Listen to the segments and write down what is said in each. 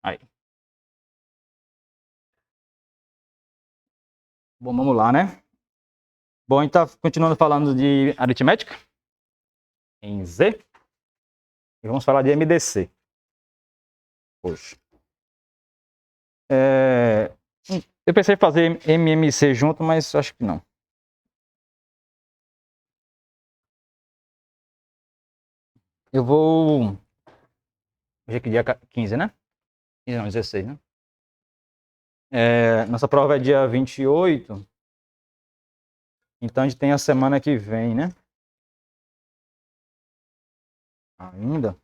Aí. Bom, vamos lá, né? Bom, então, continuando falando de aritmética, em Z, e vamos falar de MDC hoje. Eu pensei em fazer MMC junto, mas acho que não. Eu vou... Hoje é que dia 15, né? 15 não, 16, né? Nossa prova é dia 28, então a gente tem a semana que vem, né? Ainda.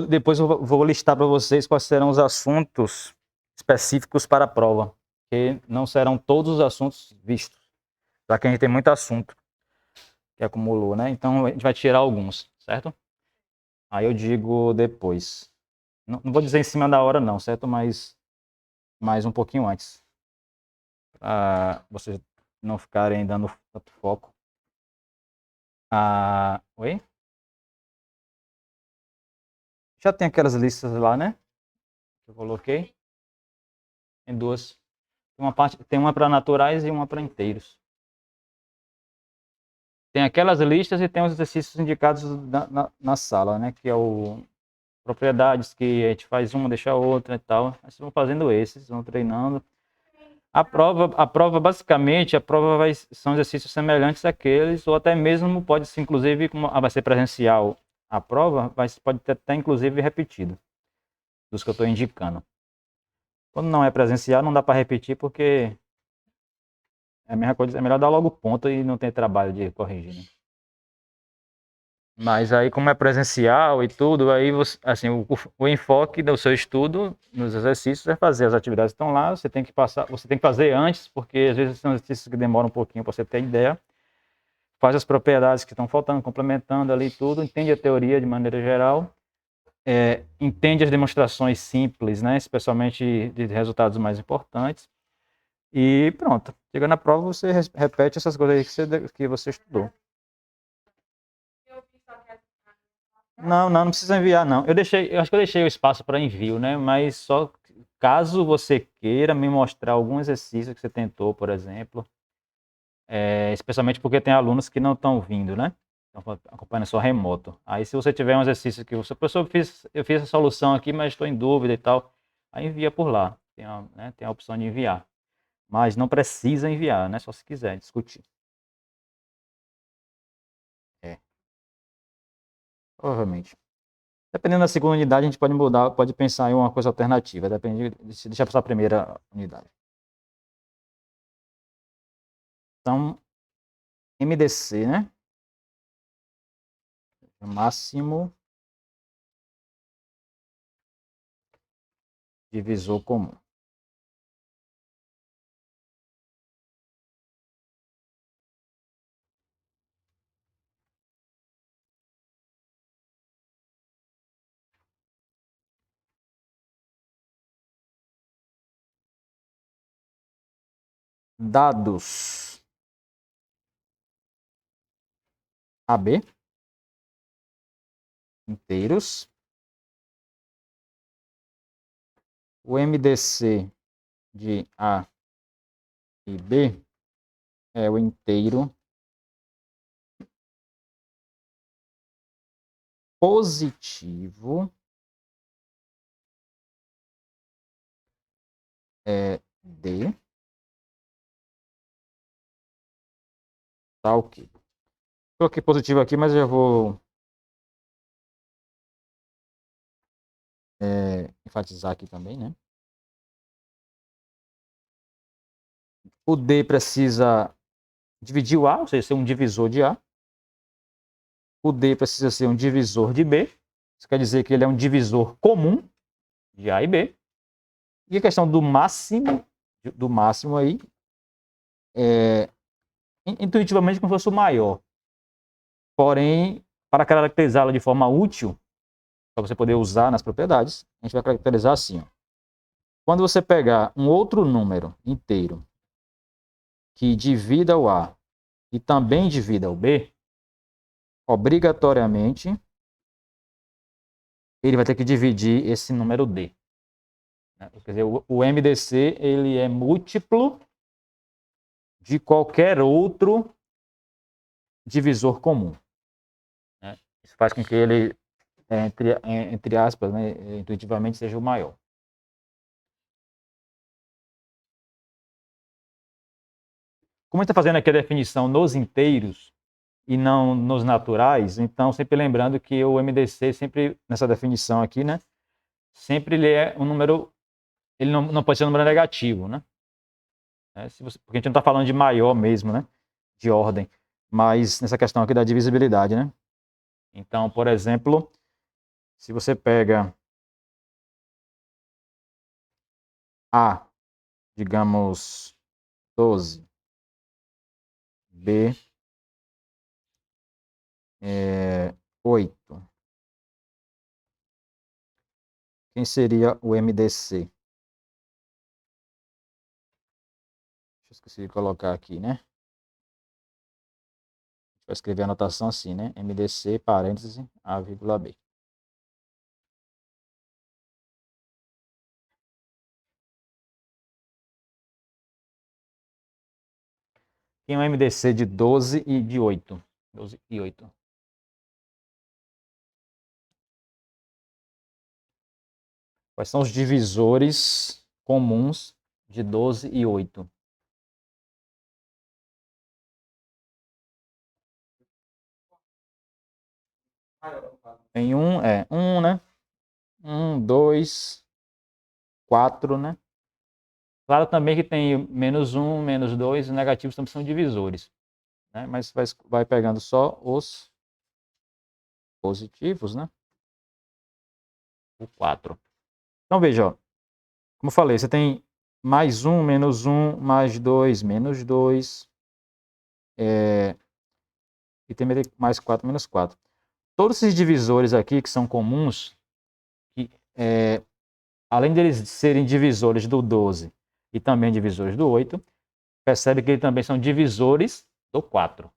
Depois eu vou listar para vocês quais serão os assuntos específicos para a prova, que não serão todos os assuntos vistos, já que a gente tem muito assunto que acumulou, né? Então a gente vai tirar alguns, certo? Aí eu digo depois. Não vou dizer em cima da hora não, certo? Mas mais um pouquinho antes, para vocês não ficarem dando tanto foco. Oi? Já tem aquelas listas lá, né? Que eu coloquei. Tem duas. Tem uma para naturais e uma para inteiros. Tem aquelas listas e tem os exercícios indicados na sala, né? Que é o propriedades que a gente faz uma, deixa outra e tal. Vocês vão fazendo esses, vão treinando. Basicamente, são exercícios semelhantes àqueles, ou até mesmo pode ser, inclusive, como vai ser presencial a prova, pode ter até, inclusive, repetido, dos que eu estou indicando. Quando não é presencial, não dá para repetir, porque é a mesma coisa, é melhor dar logo ponto e não ter trabalho de corrigir, né? Mas aí, como é presencial e tudo, aí você, assim, o enfoque do seu estudo nos exercícios é fazer as atividades que estão lá, você tem que fazer antes, porque às vezes são exercícios que demoram um pouquinho para você ter ideia. Faz as propriedades que estão faltando, complementando ali tudo, entende a teoria de maneira geral, entende as demonstrações simples, né, especialmente de resultados mais importantes, e pronto. Chega na prova, você repete essas coisas aí que você estudou. Não precisa enviar, não. Eu acho que eu deixei o espaço para envio, né? Mas só caso você queira me mostrar algum exercício que você tentou, por exemplo, especialmente porque tem alunos que não estão vindo, né? Estão acompanhando só remoto. Aí, se você tiver um exercício que você, professor, eu fiz a solução aqui, mas estou em dúvida e tal, aí envia por lá. Tem a opção de enviar. Mas não precisa enviar, né? Só se quiser discutir. É, provavelmente. Dependendo da segunda unidade, a gente pode mudar, pode pensar em uma coisa alternativa. Depende de se deixar para a primeira unidade. Então, MDC, né? Máximo divisor comum. Dados AB inteiros. O MDC de A e B é o inteiro positivo D. Tá ok. Coloquei positivo aqui, mas eu vou enfatizar aqui também, né? O D precisa dividir o A, ou seja, ser um divisor de A. O D precisa ser um divisor de B. Isso quer dizer que ele é um divisor comum de A e B. E a questão do máximo aí, intuitivamente como se fosse o maior. Porém, para caracterizá-lo de forma útil, para você poder usar nas propriedades, a gente vai caracterizar assim. Ó. Quando você pegar um outro número inteiro que divida o A e também divida o B, obrigatoriamente ele vai ter que dividir esse número D. Quer dizer, o MDC ele é múltiplo de qualquer outro divisor comum. Isso faz com que ele, entre aspas, né, intuitivamente seja o maior. Como a gente está fazendo aqui a definição nos inteiros e não nos naturais, então sempre lembrando que o MDC sempre, nessa definição aqui, né, sempre ele é um número, ele não pode ser um número negativo, né? Porque a gente não está falando de maior mesmo, né? De ordem, mas nessa questão aqui da divisibilidade, né? Então, por exemplo, se você pega A, digamos, 12, B, 8, quem seria o MDC? Esqueci de colocar aqui, né? Vai escrever a anotação assim, né? MDC, parêntese, A, vírgula B. Tem um MDC de 12 e de 8. 12 e 8. Quais são os divisores comuns de 12 e 8? Tem um, né? 2, 4, né? Claro também que tem -1, -2, os negativos também são divisores, né? Mas vai pegando só os positivos, né? O 4. Então veja, ó, como eu falei, você tem +1, -1, +2, -2, e tem +4, -4. Todos esses divisores aqui que são comuns, que, além deles serem divisores do 12 e também divisores do 8, percebe que eles também são divisores do 4.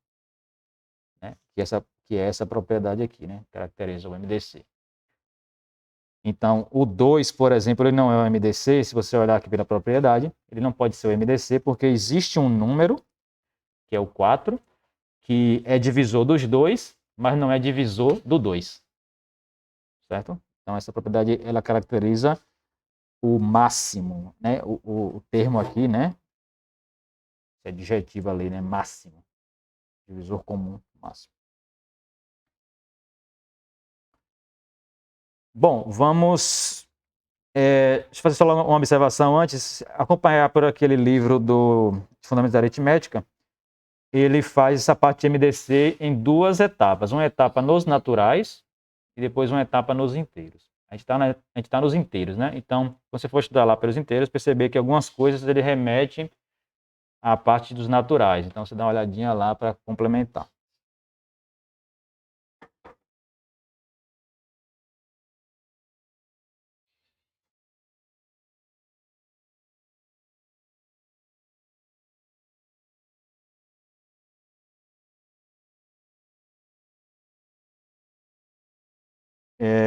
Né? Que é essa propriedade aqui, né? Caracteriza o MDC. Então, o 2, por exemplo, ele não é o MDC. Se você olhar aqui pela propriedade, ele não pode ser o MDC porque existe um número, que é o 4, que é divisor dos 2, mas não é divisor do 2. Certo? Então, essa propriedade ela caracteriza o máximo, né? O termo aqui, né? Esse adjetivo ali, né? Máximo. Divisor comum, máximo. Bom, vamos. Deixa eu fazer só uma observação antes. Acompanhar por aquele livro do Fundamentos da Aritmética. Ele faz essa parte de MDC em duas etapas. Uma etapa nos naturais e depois uma etapa nos inteiros. A gente está nos inteiros, né? Então, quando você for estudar lá pelos inteiros, perceber que algumas coisas ele remete à parte dos naturais. Então, você dá uma olhadinha lá para complementar.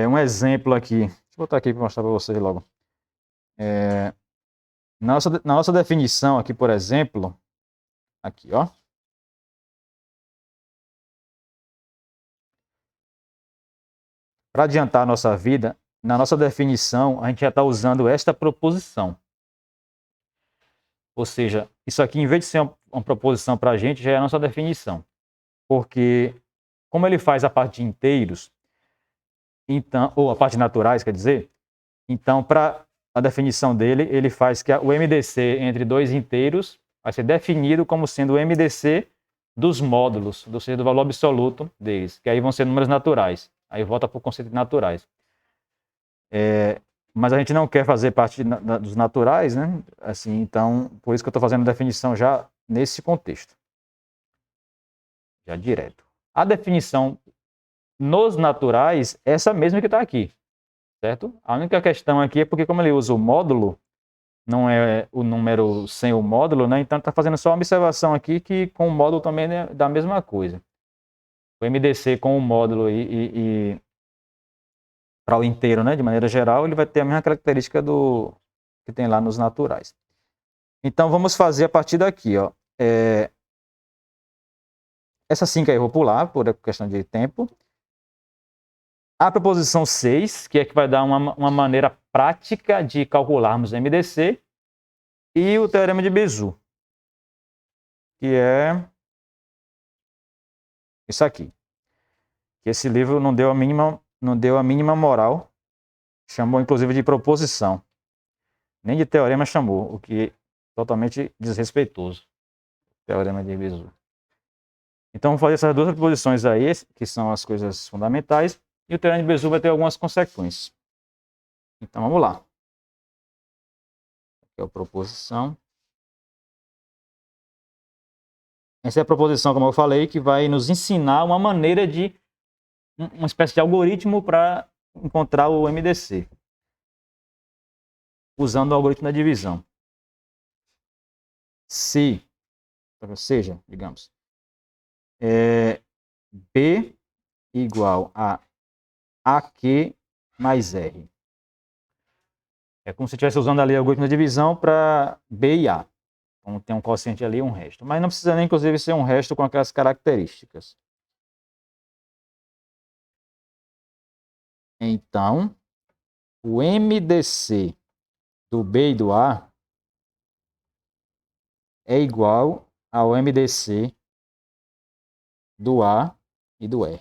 Um exemplo aqui. Deixa eu botar aqui para mostrar para vocês logo. Na nossa definição aqui, por exemplo, aqui, ó. Para adiantar a nossa vida, na nossa definição, a gente já está usando esta proposição. Ou seja, isso aqui, em vez de ser uma proposição para a gente, já é a nossa definição. Porque, como ele faz a parte de inteiros, então, ou a parte de naturais, quer dizer, então, para a definição dele, ele faz que o MDC entre dois inteiros vai ser definido como sendo o MDC dos módulos, ou seja, do valor absoluto deles, que aí vão ser números naturais. Aí volta para o conceito de naturais. Mas a gente não quer fazer parte dos naturais, né? Assim, então, por isso que eu estou fazendo a definição já nesse contexto. Já direto. A definição nos naturais é essa mesma que está aqui, certo? A única questão aqui é porque, como ele usa o módulo, não é o número sem o módulo, né? Então está fazendo só uma observação aqui que com o módulo também é da mesma coisa. O MDC com o módulo para o inteiro, né? De maneira geral, ele vai ter a mesma característica do que tem lá nos naturais. Então, vamos fazer a partir daqui, ó. Essa 5 aí eu vou pular, por questão de tempo. A proposição 6, que é que vai dar uma maneira prática de calcularmos MDC, e o teorema de Bézout, que é isso aqui. Que esse livro não deu a mínima moral, chamou inclusive de proposição. Nem de teorema chamou, o que é totalmente desrespeitoso. Teorema de Bézout. Então, vamos fazer essas duas proposições aí, que são as coisas fundamentais, e o teorema de Bézout vai ter algumas consequências. Então, vamos lá. Aqui é a proposição. Essa é a proposição, como eu falei, que vai nos ensinar uma maneira de uma espécie de algoritmo para encontrar o MDC, usando o algoritmo da divisão. Se, ou seja, digamos, B igual a AQ mais R. É como se estivesse usando ali o algoritmo da divisão para B e A. Então tem um quociente ali e um resto. Mas não precisa nem, inclusive, ser um resto com aquelas características. Então, o MDC do B e do A é igual ao MDC do A e do R.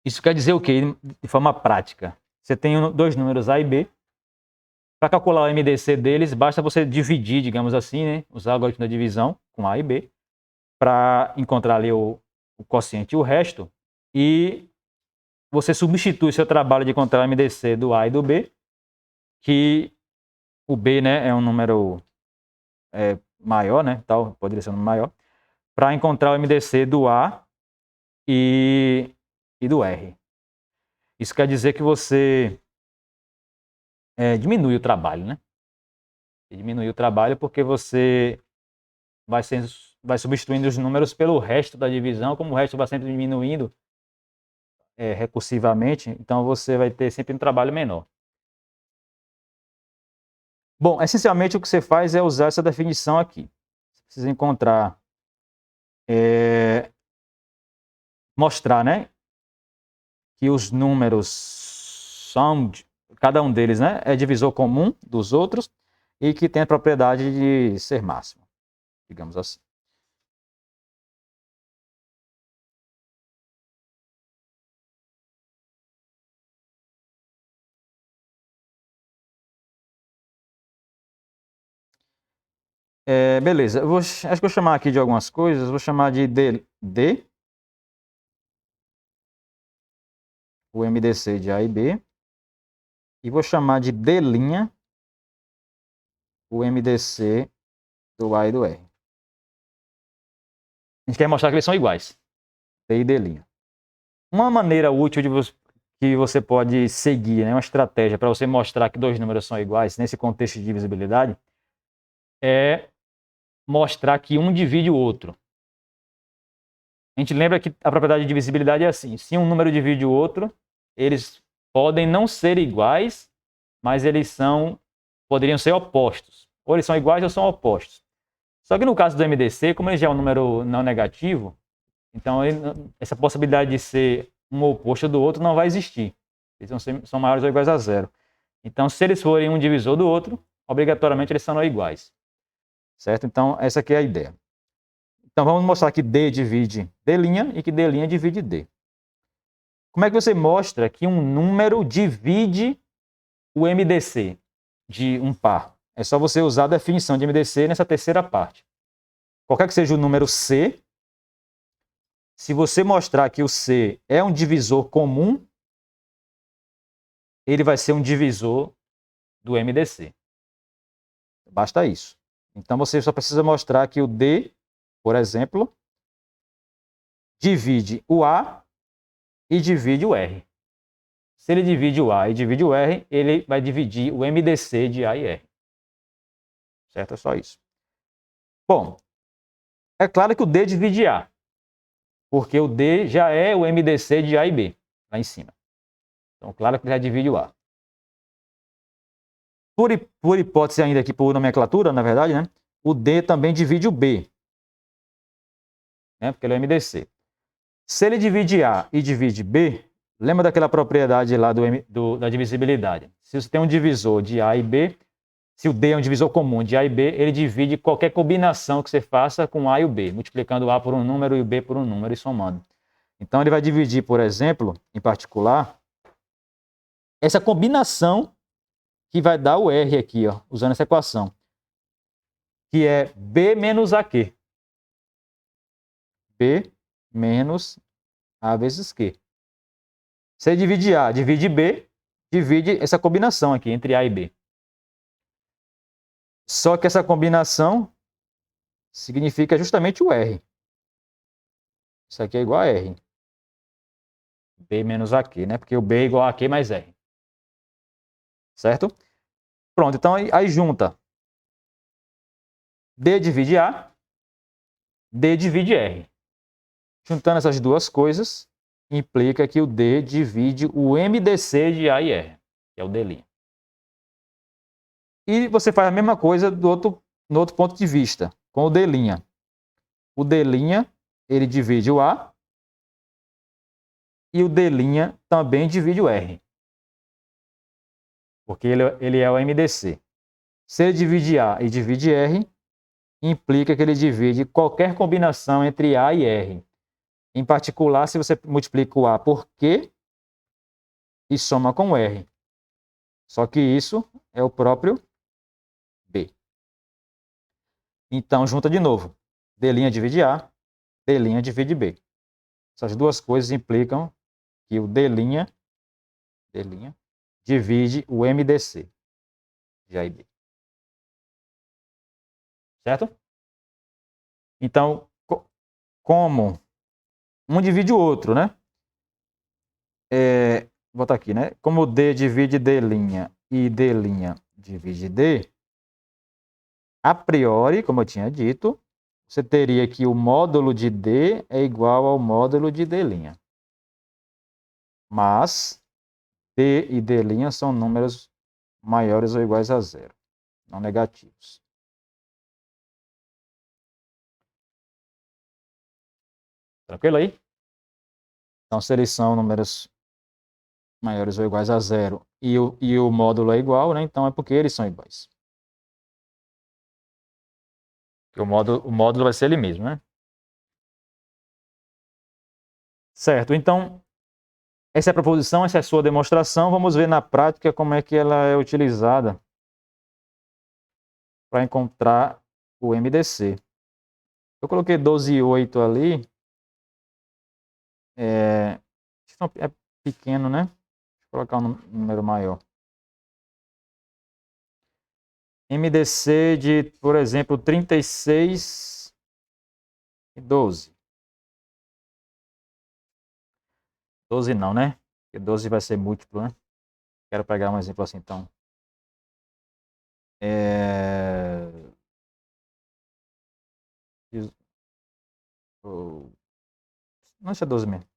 Isso quer dizer o quê? De forma prática. Você tem dois números A e B. Para calcular o MDC deles, basta você dividir, digamos assim, né? Usar o algoritmo da divisão com A e B, para encontrar ali o quociente e o resto, e você substitui seu trabalho de encontrar o MDC do A e do B, que o B, né, é um número maior, né, tal, poderia ser um número maior, para encontrar o MDC do A e do R. Isso quer dizer que você diminui o trabalho, né? Diminui o trabalho porque você vai substituindo os números pelo resto da divisão, como o resto vai sempre diminuindo recursivamente, então você vai ter sempre um trabalho menor. Bom, essencialmente o que você faz é usar essa definição aqui. Você precisa encontrar, mostrar, né, que os números são, cada um deles, né, é divisor comum dos outros e que tem a propriedade de ser máximo, digamos assim. Beleza, acho que eu vou chamar aqui de algumas coisas, vou chamar de D, o MDC de A e B, e vou chamar de D', o MDC do A e do R. A gente quer mostrar que eles são iguais, D e D'. Uma maneira útil que você pode seguir, né, uma estratégia para você mostrar que dois números são iguais nesse contexto de divisibilidade, é mostrar que um divide o outro. A gente lembra que a propriedade de divisibilidade é assim: se um número divide o outro, eles podem não ser iguais, mas eles poderiam ser opostos. Ou eles são iguais ou são opostos. Só que no caso do MDC, como ele já é um número não negativo, então essa possibilidade de ser um oposto do outro não vai existir. Eles são maiores ou iguais a zero. Então, se eles forem um divisor do outro, obrigatoriamente eles são iguais. Certo? Então, essa aqui é a ideia. Então, vamos mostrar que D divide D' e que D' divide D. Como é que você mostra que um número divide o MDC de um par? É só você usar a definição de MDC nessa terceira parte. Qualquer que seja o número C, se você mostrar que o C é um divisor comum, ele vai ser um divisor do MDC. Basta isso. Então, você só precisa mostrar que o D, por exemplo, divide o A e divide o R. Se ele divide o A e divide o R, ele vai dividir o MDC de A e R. Certo? É só isso. Bom, é claro que o D divide A. porque o D já é o MDC de A e B, lá em cima. Então, claro que já divide o A. Por hipótese ainda aqui, por nomenclatura, na verdade, né? O D também divide o B, né? Porque ele é o MDC. Se ele divide A e divide B, lembra daquela propriedade lá da divisibilidade? Se você tem um divisor de A e B, se o D é um divisor comum de A e B, ele divide qualquer combinação que você faça com A e o B, multiplicando o A por um número e o B por um número e somando. Então, ele vai dividir, por exemplo, em particular, essa combinação que vai dar o R aqui, ó, usando essa equação, que é B menos AQ. B menos A vezes Q. Se ele divide A, divide B, divide essa combinação aqui entre A e B. Só que essa combinação significa justamente o R. Isso aqui é igual a R. B menos AQ, né? Porque o B é igual a AQ mais R. Certo? Pronto, então aí junta. D divide A, D divide R. Juntando essas duas coisas, implica que o D divide o MDC de A e R, que é o D'. E você faz a mesma coisa no outro ponto de vista, com o D'. O D', ele divide o A, e o D' também divide o R, porque ele é o MDC. Se ele divide A e divide R, implica que ele divide qualquer combinação entre A e R. Em particular, se você multiplica o A por Q e soma com o R. Só que isso é o próprio B. Então, junta de novo. D' divide A, D' divide B. Essas duas coisas implicam que o D' divide o MDC de A e B. Certo? Então, como um divide o outro, né? Vou botar aqui, né? Como D divide D' e D' divide D, a priori, como eu tinha dito, você teria que o módulo de D é igual ao módulo de D'. Mas D e D' são números maiores ou iguais a zero, não negativos. Tranquilo aí? Então, se eles são números maiores ou iguais a zero e o módulo é igual, né? Então é porque eles são iguais. O módulo vai ser ele mesmo, né? Certo, então, essa é a proposição, essa é a sua demonstração. Vamos ver na prática como é que ela é utilizada para encontrar o MDC. Eu coloquei 12,8 ali. É pequeno, né? Deixa eu colocar um número maior. MDC de, por exemplo, 36 e 12. 12 não, né? Porque 12 vai ser múltiplo, né? Quero pegar um exemplo assim, então. Não, deixa 12 mesmo.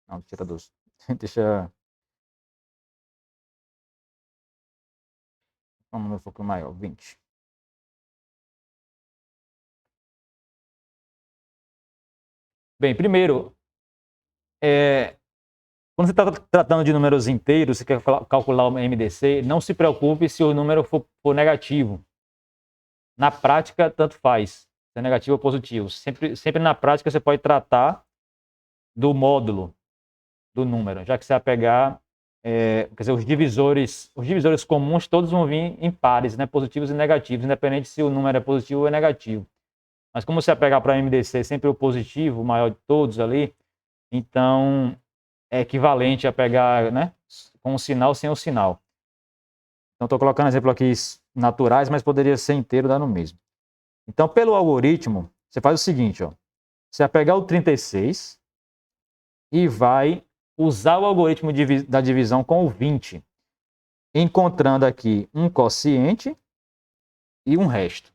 Não, tira 12. Deixa um número um pouco maior, 20. Bem, primeiro, quando você está tratando de números inteiros, você quer calcular o MDC, não se preocupe se o número for negativo. Na prática, tanto faz, se é negativo ou positivo. Sempre na prática você pode tratar do módulo do número, já que você vai pegar, quer dizer, os divisores comuns todos vão vir em pares, né, positivos e negativos, independente se o número é positivo ou é negativo. Mas como você vai pegar para MDC sempre o positivo, o maior de todos ali, então é equivalente a pegar, né, com o sinal sem o sinal. Então estou colocando exemplo aqui naturais, mas poderia ser inteiro, dá no mesmo. Então, pelo algoritmo, você faz o seguinte, ó. Você vai pegar o 36 e vai usar o algoritmo da divisão com o 20, encontrando aqui um quociente e um resto.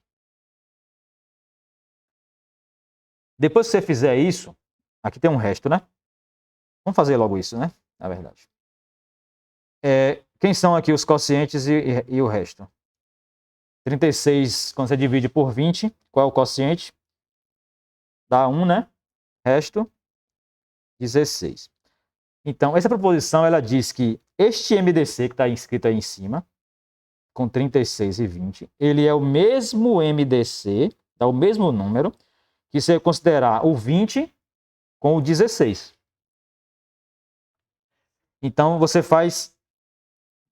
Depois que você fizer isso, aqui tem um resto, né? Vamos fazer logo isso, né? Na verdade. Quem são aqui os quocientes e o resto? 36, quando você divide por 20, qual é o quociente? Dá 1, né? Resto, 16. Então, essa proposição, ela diz que este MDC que está escrito aí em cima, com 36 e 20, ele é o mesmo MDC, dá o mesmo número, que se eu considerar o 20 com o 16. Então, você faz...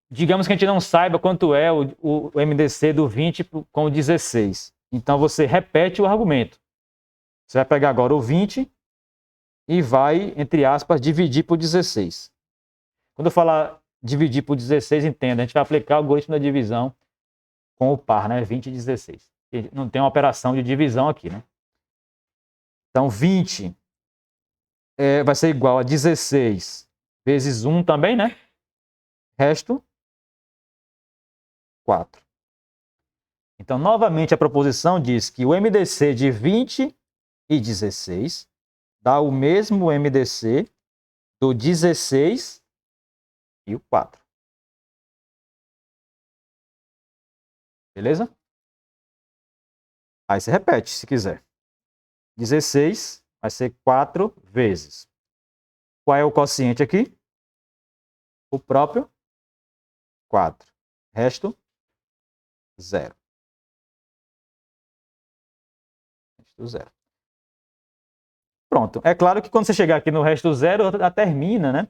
Digamos que a gente não saiba quanto é o MDC do 20 com o 16. Então, você repete o argumento. Você vai pegar agora o 20 e vai, entre aspas, dividir por 16. Quando eu falar dividir por 16, entenda, a gente vai aplicar o algoritmo da divisão com o par, né? 20 e 16. Não tem uma operação de divisão aqui, né? Então, 20 vai ser igual a 16 vezes 1 também, né? Resto, 4. Então, novamente, a proposição diz que o MDC de 20 e 16 dá o mesmo MDC do 16 e o 4. Beleza? Aí você repete, se quiser. 16 vai ser 4 vezes. Qual é o quociente aqui? O próprio 4. Resto, 0. Resto, 0. Pronto. É claro que quando você chegar aqui no resto zero, já termina, né?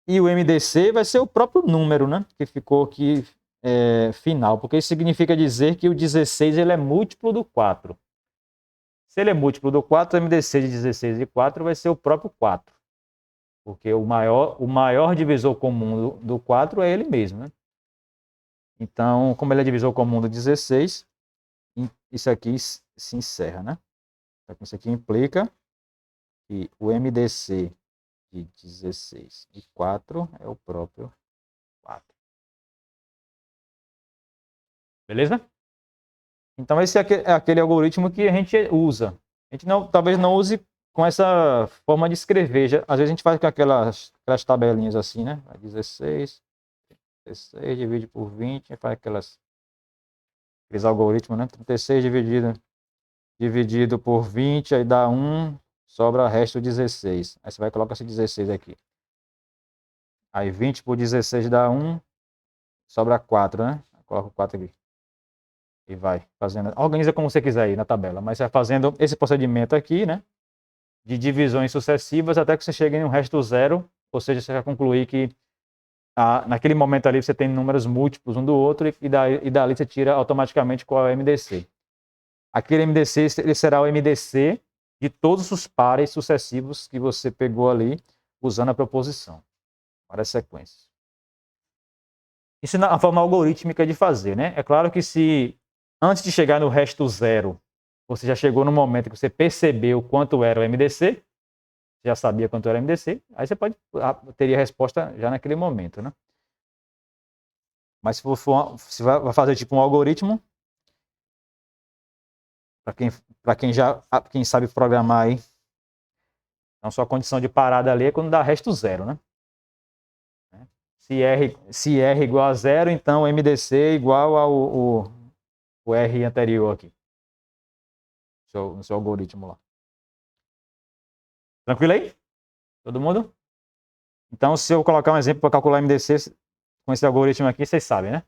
E o MDC vai ser o próprio número, né? Que ficou aqui final. Porque isso significa dizer que o 16 ele é múltiplo do 4. Se ele é múltiplo do 4, o MDC de 16 e 4 vai ser o próprio 4. Porque o maior divisor comum do 4 é ele mesmo, né? Então, como ele é divisor comum do 16, isso aqui se encerra, né? Então, isso aqui implica que o MDC de 16 e 4 é o próprio 4. Beleza? Então, esse é aquele algoritmo que a gente usa. A gente talvez não use com essa forma de escrever. Às vezes a gente faz com aquelas tabelinhas assim, né? 16 divide por 20, faz aqueles algoritmos, né? 36 dividido por 20, aí dá 1, sobra o resto 16. Aí você vai colocar esse 16 aqui. Aí 20 por 16 dá 1, sobra 4, né? Coloca o 4 aqui. E vai fazendo. Organiza como você quiser aí na tabela, mas vai fazendo esse procedimento aqui, né? De divisões sucessivas até que você chegue em um resto zero, ou seja, você vai concluir que naquele momento ali você tem números múltiplos um do outro e dali você tira automaticamente qual é o MDC. Aquele MDC ele será o MDC de todos os pares sucessivos que você pegou ali usando a proposição. Várias sequências. Isso é a forma algorítmica de fazer, né? É claro que se antes de chegar no resto zero, você já chegou no momento que você percebeu quanto era o MDC, já sabia quanto era o MDC, aí você teria a resposta já naquele momento, né? Mas se vai fazer tipo um algoritmo, quem sabe programar aí, então sua condição de parada ali é quando dá resto zero, né? Se R igual a zero, então MDC é igual o R anterior aqui. No seu algoritmo lá. Tranquilo aí? Todo mundo? Então, se eu colocar um exemplo para calcular MDC com esse algoritmo aqui, vocês sabem, né?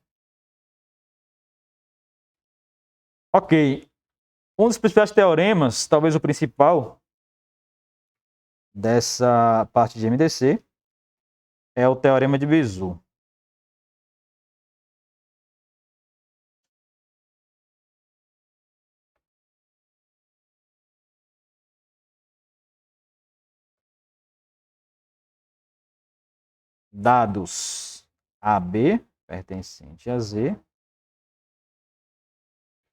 Ok. Um dos principais teoremas, talvez o principal, dessa parte de MDC, é o teorema de Bezout. Dados AB, pertencente a Z,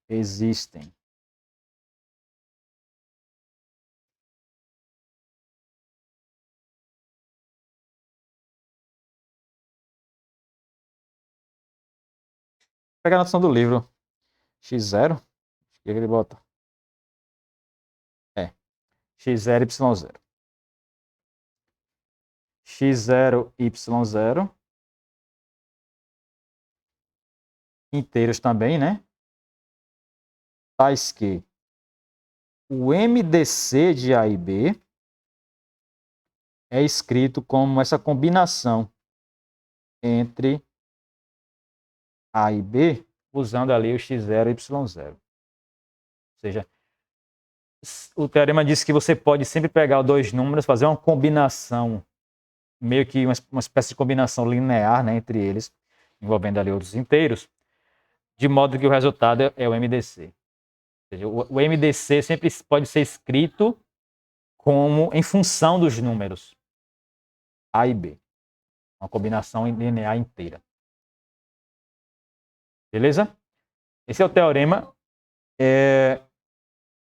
existem pegar a notação do livro. X0, o que ele bota? x0, y0. x0, y0. Inteiros também, né? Tais que o MDC de A e B é escrito como essa combinação entre A e B, usando ali o x0 e y0. Ou seja, o teorema diz que você pode sempre pegar dois números, fazer uma combinação, meio que uma espécie de combinação linear, né, entre eles, envolvendo ali outros inteiros, de modo que o resultado é o MDC. Ou seja, o MDC sempre pode ser escrito como em função dos números A e B. Uma combinação linear inteira. Beleza? Esse é o teorema.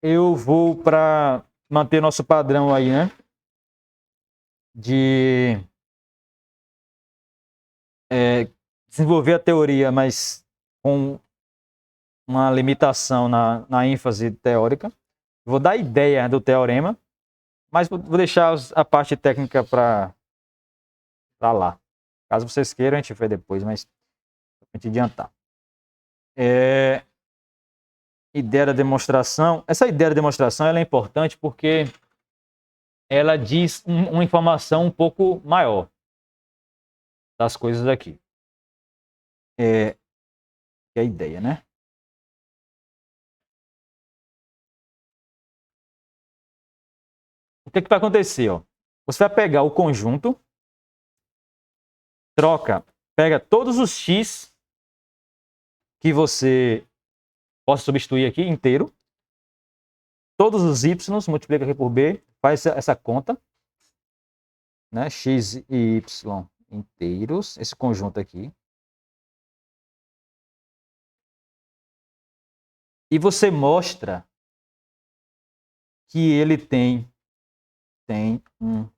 Eu vou, para manter nosso padrão aí, né? De desenvolver a teoria, mas com uma limitação na ênfase teórica. Vou dar a ideia do teorema, mas vou deixar a parte técnica para lá. Caso vocês queiram, a gente vê depois, mas para a gente adiantar. Ideia da demonstração. Essa ideia da demonstração ela é importante porque ela diz uma informação um pouco maior das coisas aqui. É a ideia, né? O que vai acontecer? Ó? Você vai pegar o conjunto, pega todos os x que você possa substituir aqui inteiro, todos os y, multiplica aqui por b, faz essa conta, né? X e y inteiros, esse conjunto aqui. E você mostra que ele tem um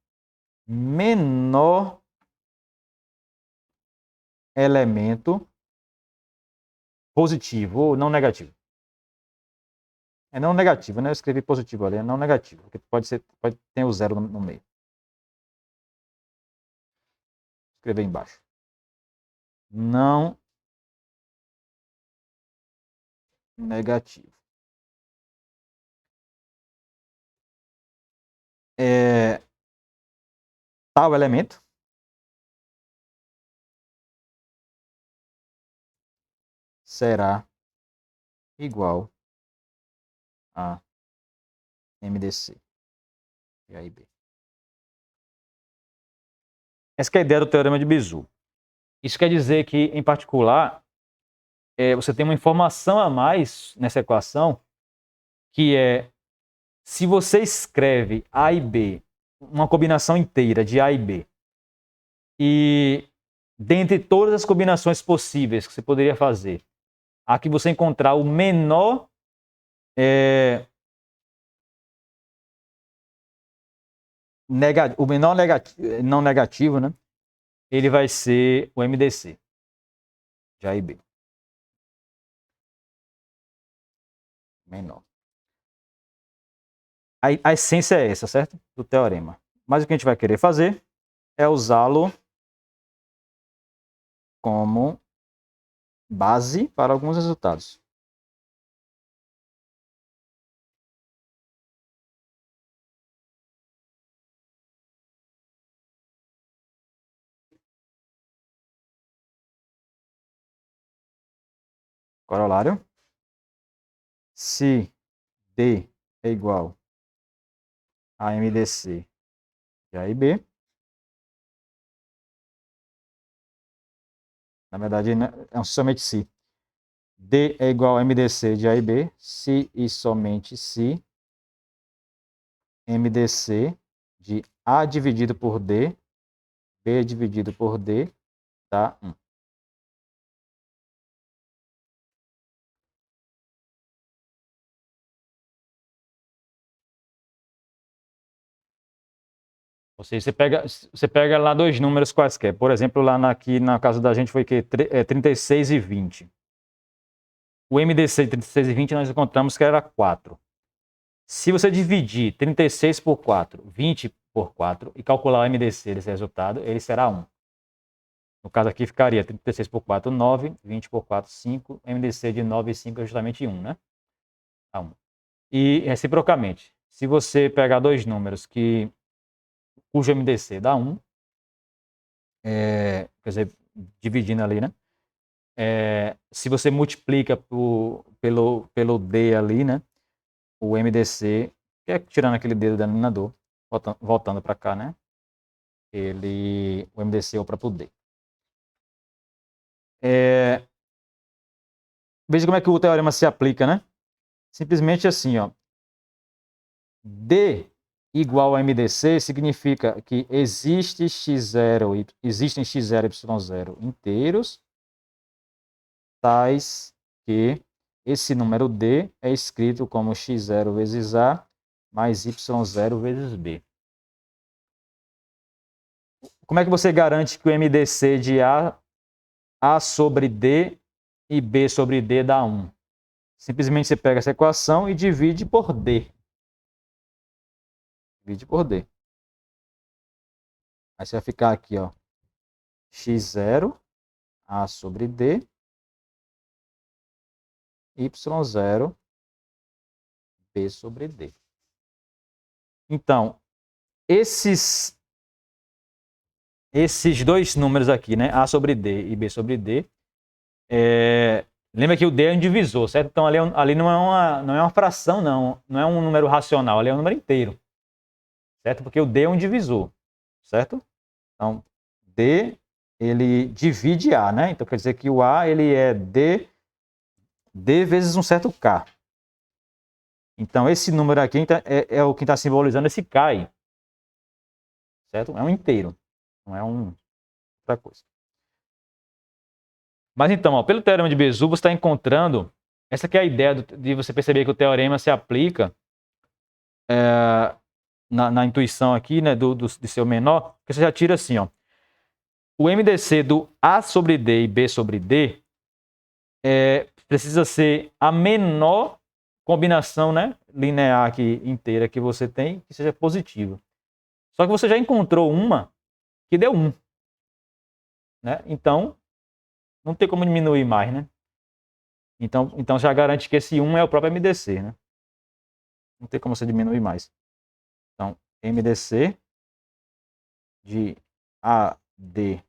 menor elemento positivo ou não negativo. É não negativo, né? Eu escrevi positivo ali, é não negativo, porque pode ter o zero no meio. Vou escrever embaixo. Não negativo. Tal elemento será igual a MDC de A e B. Essa é a ideia do teorema de Bezout. Isso quer dizer que, em particular, você tem uma informação a mais nessa equação, que é, se você escreve A e B, uma combinação inteira de A e B, e dentre todas as combinações possíveis que você poderia fazer, a que você encontrar o menor não negativo, né? Ele vai ser o MDC de A e B. Menor. A essência é essa, certo? Do teorema. Mas o que a gente vai querer fazer é usá-lo como base para alguns resultados. Corolário. Se D é igual a MDC de A e B, na verdade é somente se D é igual a MDC de A e B, se e somente se MDC de A dividido por D, B dividido por D, dá 1. Ou seja, você pega lá dois números quaisquer. Por exemplo, lá aqui na casa da gente foi que 36 e 20. O MDC de 36 e 20 nós encontramos que era 4. Se você dividir 36 por 4, 20 por 4 e calcular o MDC desse resultado, ele será 1. No caso aqui ficaria 36 por 4, 9, 20 por 4, 5, MDC de 9 e 5 é justamente 1, né? 1. E reciprocamente, se você pegar dois números cujo MDC dá 1, quer dizer, dividindo ali, né? Se você multiplica pelo D ali, né? O MDC, que é tirando aquele D do denominador, voltando para cá, né? O MDC é o próprio D. Veja como é que o teorema se aplica, né? Simplesmente assim, ó. D igual a MDC significa que existem x0 e y0 inteiros, tais que esse número D é escrito como x0 vezes A mais y0 vezes B. Como é que você garante que o MDC de A sobre D e B sobre D dá 1? Simplesmente você pega essa equação e divide por D. Divide por D. Aí você vai ficar aqui, ó, x0, A sobre D, y0, B sobre D. Então, esses dois números aqui, né, A sobre D e B sobre D, lembra que o D é um divisor, certo? Então, ali não é uma fração, não é um número racional, ali é um número inteiro, certo? Porque o D é um divisor, certo? Então, D, ele divide A, né? Então, quer dizer que o A, ele é D vezes um certo K. Então, esse número aqui é o que está simbolizando esse K aí, certo? É um inteiro, não é outra coisa. Mas então, ó, pelo teorema de Bezout, você está encontrando, essa aqui é a ideia de você perceber que o teorema se aplica na intuição aqui, né, de seu menor, que você já tira assim, ó, o MDC do A sobre D e B sobre D precisa ser a menor combinação, né, linear aqui inteira que você tem, que seja positiva. Só que você já encontrou uma que deu 1. Né? Então, não tem como diminuir mais, né? Então já garante que esse 1 é o próprio MDC, né? Não tem como você diminuir mais. Então, MDC de AD,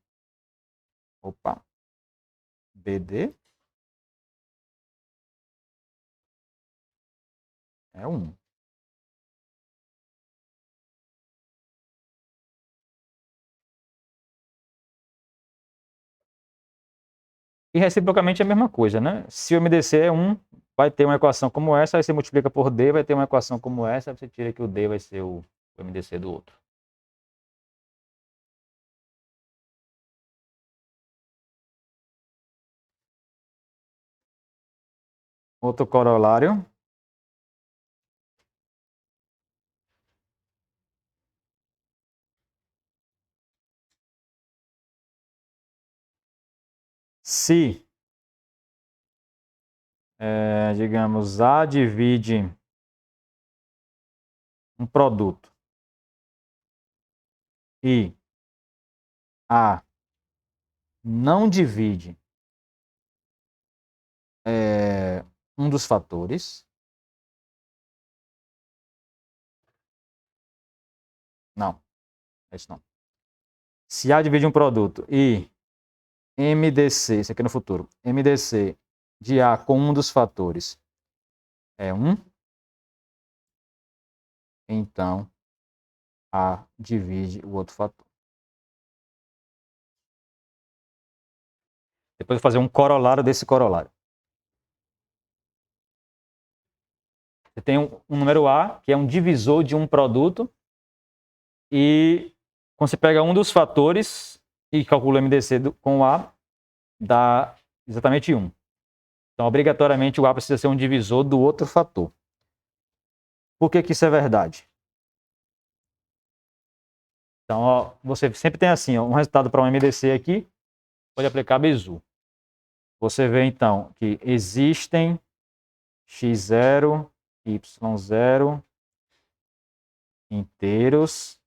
BD é 1. E reciprocamente é a mesma coisa, né? Se o MDC é 1, vai ter uma equação como essa, aí você multiplica por D, vai ter uma equação como essa, aí você tira que o D vai ser o MDC do outro. Outro corolário. Se, digamos, A divide um produto e A não divide um dos fatores. Não, esse não. Se A divide um produto e MDC, isso aqui no futuro, MDC de A com um dos fatores é 1, então A divide o outro fator. Depois eu vou fazer um corolário desse corolário. Você tem um número A, que é um divisor de um produto, e quando você pega um dos fatores e calcula o MDC com A, dá exatamente 1. Então, obrigatoriamente, o A precisa ser um divisor do outro fator. Por que isso é verdade? Então, ó, você sempre tem assim, ó, um resultado para um MDC aqui, pode aplicar Bezout. Você vê, então, que existem x0, y0 inteiros,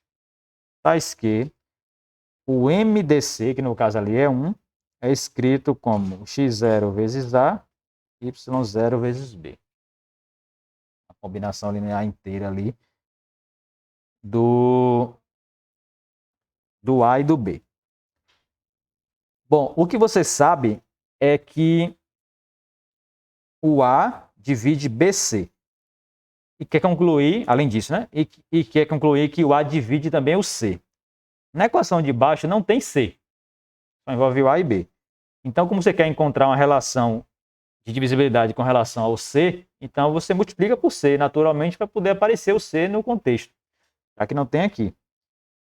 tais que o MDC, que no caso ali é 1, é escrito como x0 vezes A, y0 vezes B. A combinação linear inteira ali do A e do B. Bom, o que você sabe é que o A divide BC. E quer concluir, além disso, né? E quer concluir que o A divide também o C. Na equação de baixo não tem C, só envolve o A e B. Então, como você quer encontrar uma relação de divisibilidade com relação ao C, então você multiplica por C naturalmente para poder aparecer o C no contexto, já que não tem aqui.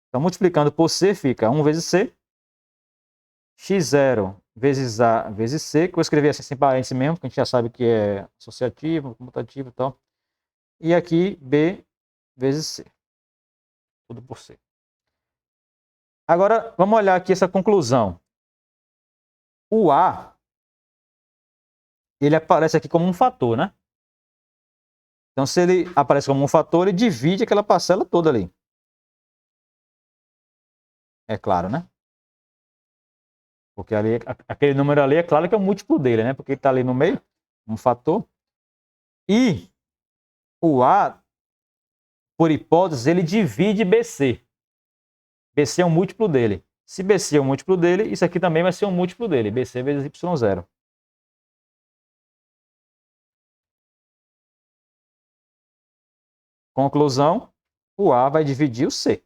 Então, multiplicando por C fica 1 vezes C, x0 vezes A vezes C, que eu escrevi assim sem parênteses mesmo, que a gente já sabe que é associativo, comutativo e tal. E aqui B vezes C, tudo por C. Agora, vamos olhar aqui essa conclusão. O A, ele aparece aqui como um fator, né? Então, se ele aparece como um fator, ele divide aquela parcela toda ali. É claro, né? Porque ali, aquele número ali é claro que é o múltiplo dele, né? Porque ele está ali no meio, um fator. E o A, por hipótese, ele divide BC. BC é um múltiplo dele. Se BC é um múltiplo dele, isso aqui também vai ser um múltiplo dele. BC vezes Y0. Conclusão, o A vai dividir o C.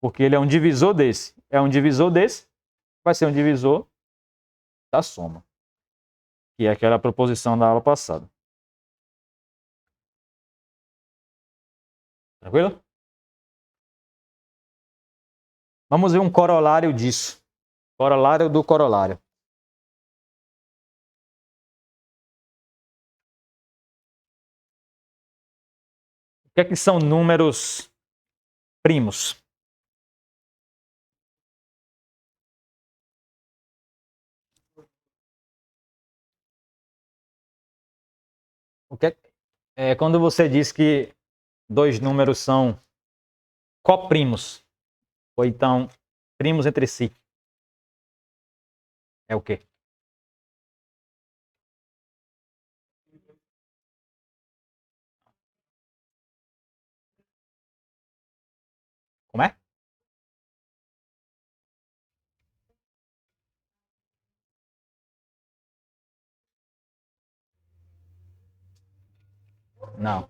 Porque ele é um divisor desse. É um divisor desse, vai ser um divisor da soma. Que é aquela proposição da aula passada. Tranquilo? Vamos ver um corolário disso. Corolário do corolário. O que é que são números primos? O que é quando você diz que dois números são coprimos, ou então primos entre si? É o quê? Como é? Não.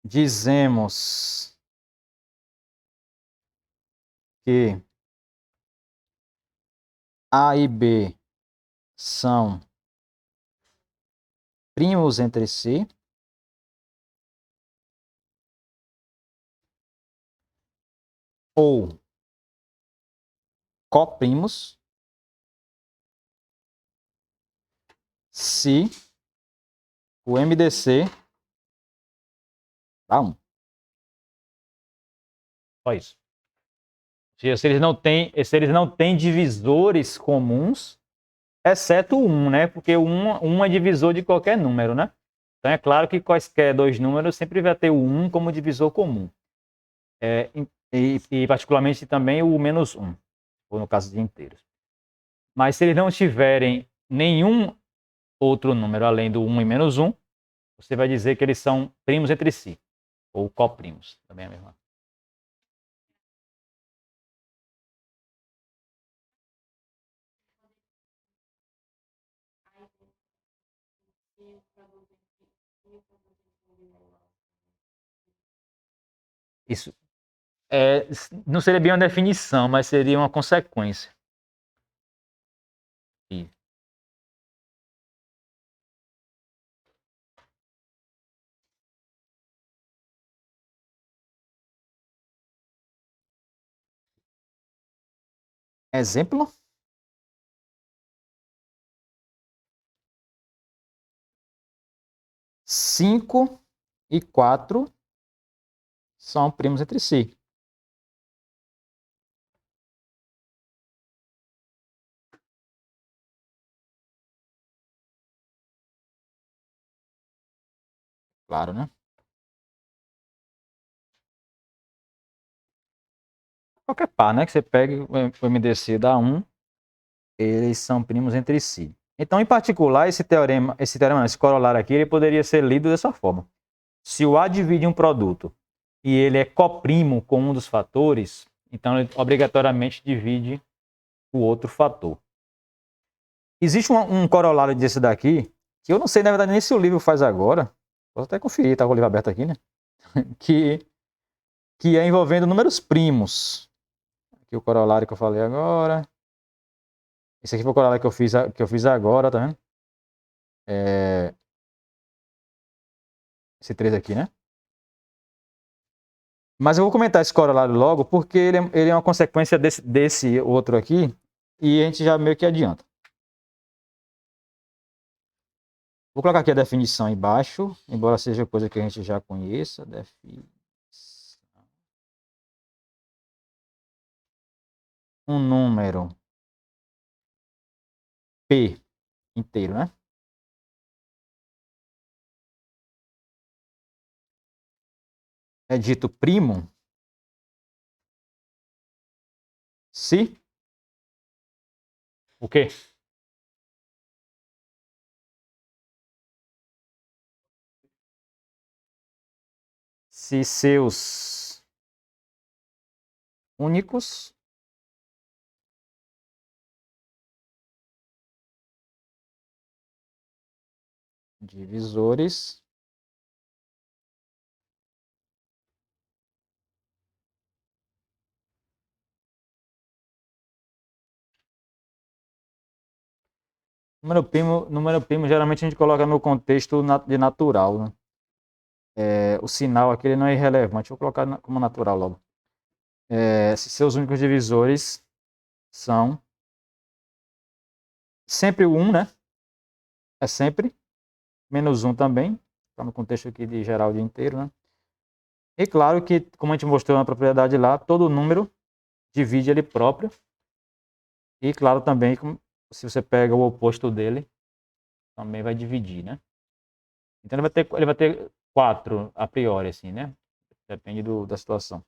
Dizemos que A e B são primos entre si, ou coprimos, se o MDC dá 1. Só isso. Se eles não têm divisores comuns, exceto o 1, né? Porque o 1 é divisor de qualquer número, né? Então é claro que quaisquer dois números sempre vai ter o 1 como divisor comum. E particularmente também o menos 1, ou no caso de inteiros. Mas se eles não tiverem nenhum outro número além do 1 e menos 1, você vai dizer que eles são primos entre si, ou coprimos, também é a mesma. Isso não seria bem uma definição, mas seria uma consequência. E exemplo? 5 e 4 são primos entre si. Claro, né? Qualquer par, né? Que você pegue o MDC dá 1, eles são primos entre si. Então, em particular, esse corolário aqui, ele poderia ser lido dessa forma. Se o A divide um produto e ele é coprimo com um dos fatores, então ele obrigatoriamente divide o outro fator. Existe um corolário desse daqui, que eu não sei, na verdade, nem se o livro faz agora. Posso até conferir, tá com o livro aberto aqui, né? que, que é envolvendo números primos. Aqui o corolário que eu falei agora. Esse aqui foi o corolário que eu fiz agora, tá vendo? Esse 3 aqui, né? Mas eu vou comentar esse corolário logo, porque ele é uma consequência desse outro aqui, e a gente já meio que adianta. Vou colocar aqui a definição embaixo, embora seja coisa que a gente já conheça. Um número P inteiro, né? É dito primo se o quê? Se seus únicos divisores número primo geralmente a gente coloca no contexto de natural, né? O sinal aqui ele não é irrelevante, vou colocar como natural logo. Se seus únicos divisores são sempre o 1, né? É sempre menos 1 também, está no contexto aqui de geral de inteiro, né? E claro que, como a gente mostrou na propriedade lá, todo número divide ele próprio. E claro também, se você pega o oposto dele, também vai dividir, né? Então ele vai ter 4 a priori, assim, né? Depende da situação.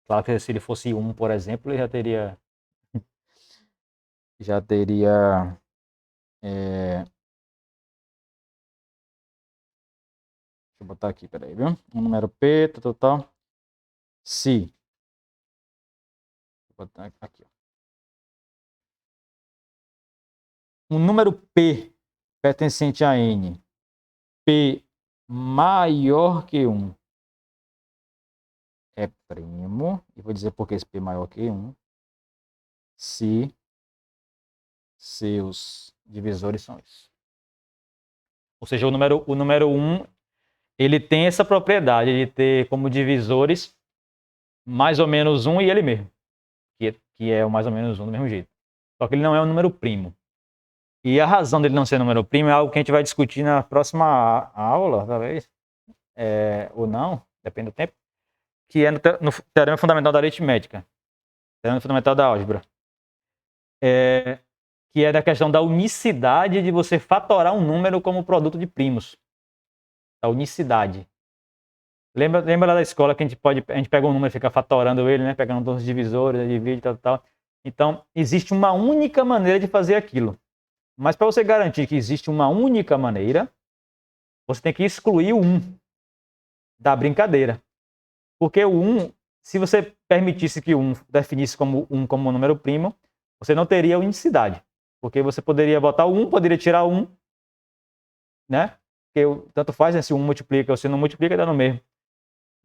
Claro que se ele fosse 1, por exemplo, ele já teria deixa eu botar aqui, peraí, viu? Um número P, tal. Se. Vou botar aqui, ó. Um número P pertencente a N, P maior que 1 é primo, e vou dizer por que esse P maior que 1, se seus divisores são isso. Ou seja, o número 1, ele tem essa propriedade de ter como divisores mais ou menos 1 e ele mesmo, que é o mais ou menos 1 do mesmo jeito. Só que ele não é um número primo. E a razão dele não ser número primo é algo que a gente vai discutir na próxima aula, talvez, ou não, depende do tempo, que é no teorema fundamental da aritmética, teorema fundamental da álgebra, que é da questão da unicidade de você fatorar um número como produto de primos. A unicidade. Lembra lá da escola que a gente pega um número e fica fatorando ele, né? Pegando todos os divisores, divide, tal. Então, existe uma única maneira de fazer aquilo. Mas para você garantir que existe uma única maneira, você tem que excluir o 1 da brincadeira. Porque o 1, se você permitisse que o 1 definisse como 1 como um número primo, você não teria unicidade. Porque você poderia botar o 1, poderia tirar o 1, né? Porque tanto faz, né? Se o 1 multiplica ou se não multiplica, dá no mesmo.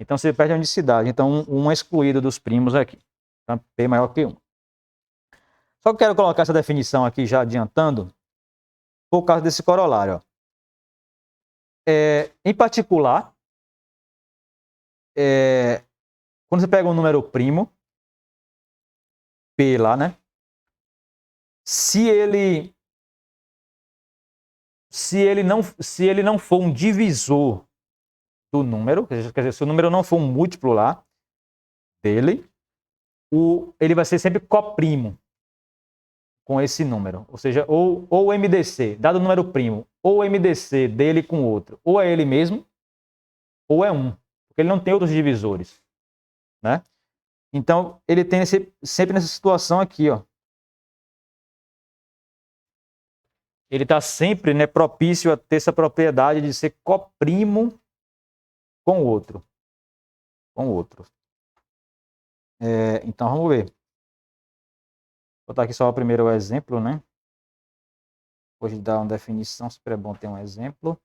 Então você perde a unicidade. Então 1 é excluído dos primos aqui. Então P maior que 1. Só que eu quero colocar essa definição aqui já adiantando, por causa desse corolário. Ó. Em particular, quando você pega um número primo, P lá, né? Se ele se ele não for um divisor do número, quer dizer, se o número não for um múltiplo lá dele, ele vai ser sempre coprimo com esse número. Ou seja, ou o MDC, dado o número primo, ou o MDC dele com outro, ou é ele mesmo, ou é 1. Porque ele não tem outros divisores. Né? Então, ele tem sempre nessa situação aqui, ó. Ele está sempre, né, propício a ter essa propriedade de ser coprimo com o outro. Então, vamos ver. Vou botar aqui só o primeiro exemplo, né? Depois de dar uma definição, sempre é bom ter um exemplo.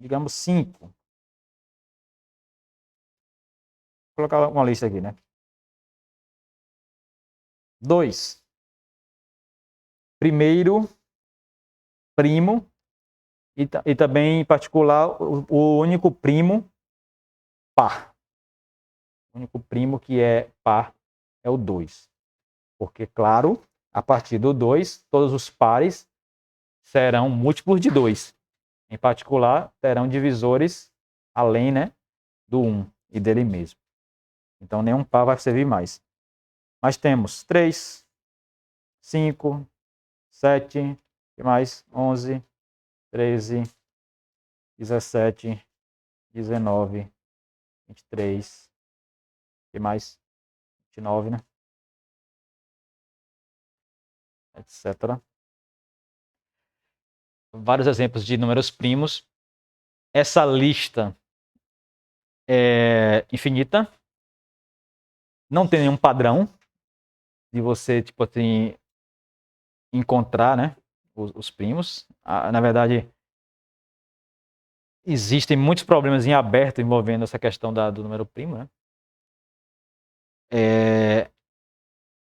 Digamos 5. Vou colocar uma lista aqui, né? 2. Primeiro primo e também, em particular, o único primo par. O único primo que é par é o 2. Porque, claro, a partir do 2, todos os pares serão múltiplos de 2. Em particular, terão divisores além, né, do 1 e dele mesmo. Então, nenhum par vai servir mais. Mas temos 3, 5, 7, que mais? 11, 13, 17, 19, 23, que mais? 29, né? Etc. Vários exemplos de números primos. Essa lista é infinita. Não tem nenhum padrão de você, tipo assim, encontrar, né, os primos. Na verdade, existem muitos problemas em aberto envolvendo essa questão do número primo, né?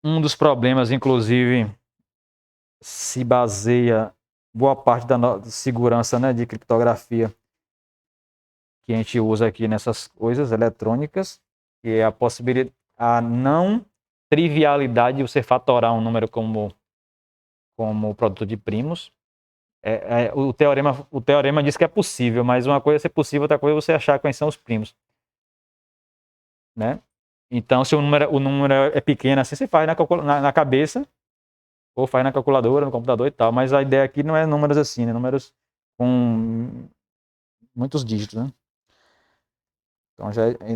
Um dos problemas, inclusive, se baseia boa parte da segurança, né, de criptografia que a gente usa aqui nessas coisas eletrônicas, que é a não trivialidade de você fatorar um número como produto de primos. O teorema diz que é possível, mas uma coisa é ser possível, outra coisa é você achar quais são os primos. Né? Então, se o número é pequeno assim, você faz na cabeça, ou faz na calculadora, no computador e tal. Mas a ideia aqui não é números assim, né? Números com muitos dígitos. Né?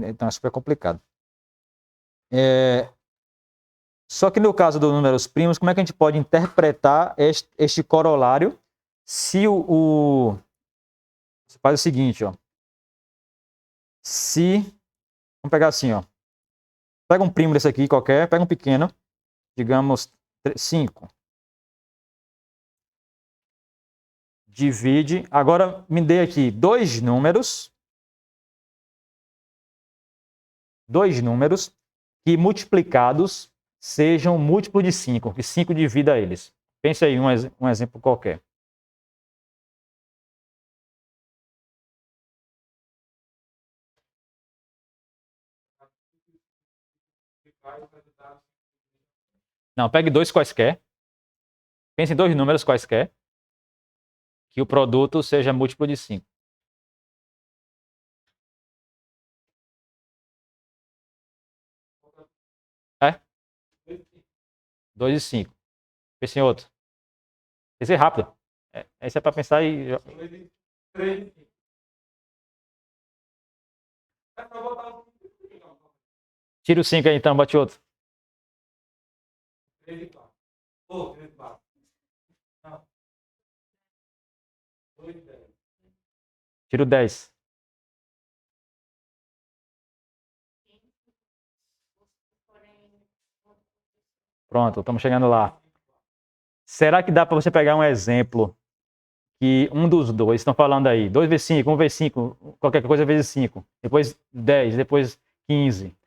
Então é super complicado. Só que no caso dos números primos, como é que a gente pode interpretar este corolário se você faz o seguinte, ó. Vamos pegar assim, ó. Pega um primo desse aqui qualquer, pega um pequeno, digamos 5. Divide. Agora me dê aqui dois números que multiplicados sejam múltiplos de 5, que 5 divida eles. Pense aí um exemplo qualquer. Não, pegue dois quaisquer. Pense em dois números quaisquer. Que o produto seja múltiplo de 5. É? 2 e 5. Pense em outro. Pense rápido. Esse é para pensar e. Tira o 5 aí então, bate outro. Tira o 10. Pronto, estamos chegando lá. Será que dá para você pegar um exemplo que um dos dois, estão falando aí, 2 vezes 5, 1 vezes 5, qualquer coisa vezes 5, depois 10, depois 15.